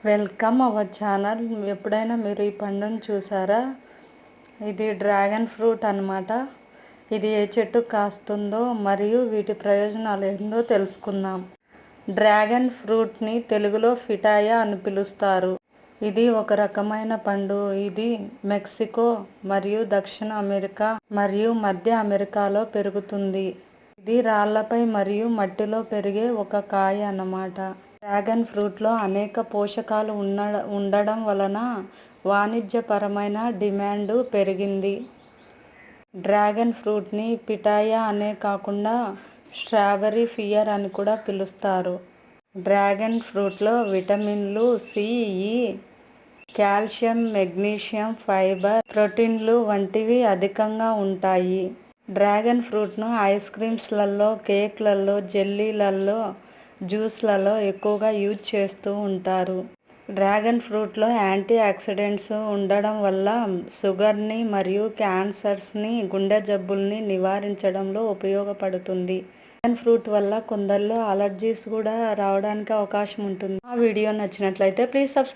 Welcome our channel. ఎప్పుడైనా మీరు ఈ పండును చూసారా? ఇది డ్రాగన్ ఫ్రూట్ అన్నమాట. ఇది ఏ చెట్టు కాస్తుందో మరియు వీటి ప్రయోజనాలు ఏందో తెలుసుకుందాం. డ్రాగన్ ఫ్రూట్ని తెలుగులో ఫిటాయా అని పిలుస్తారు. ఇది ఒక రకమైన పండు. ఇది మెక్సికో మరియు దక్షిణ అమెరికా మరియు మధ్య అమెరికాలో పెరుగుతుంది. ఇది రాళ్లపై మరియు మట్టిలో పెరిగే ఒక కాయ అన్నమాట. డ్రాగన్ ఫ్రూట్లో అనేక పోషకాలు ఉండడం వలన వాణిజ్యపరమైన డిమాండ్ పెరిగింది. డ్రాగన్ ఫ్రూట్ని పిటాయా అనే కాకుండా స్ట్రాబెర్రీ ఫియర్ అని కూడా పిలుస్తారు. డ్రాగన్ ఫ్రూట్లో విటమిన్లు సి, ఈ, కాల్షియం, మెగ్నీషియం, ఫైబర్, ప్రోటీన్లు వంటివి అధికంగా ఉంటాయి. డ్రాగన్ ఫ్రూట్ను ఐస్ క్రీమ్స్లలో, కేక్లలో, జెల్లీలలో, జ్యూస్లలో ఎక్కువగా యూజ్ చేస్తూ ఉంటారు. డ్రాగన్ ఫ్రూట్లో యాంటీ ఆక్సిడెంట్స్ ఉండడం వల్ల షుగర్ని మరియు క్యాన్సర్స్ని, గుండె జబ్బుల్ని నివారించడంలో ఉపయోగపడుతుంది. డ్రాగన్ ఫ్రూట్ వల్ల కొందరిలో అలర్జీస్ కూడా రావడానికి అవకాశం ఉంటుంది. ఆ వీడియో నచ్చినట్లయితే ప్లీజ్ సబ్స్క్రైబ్.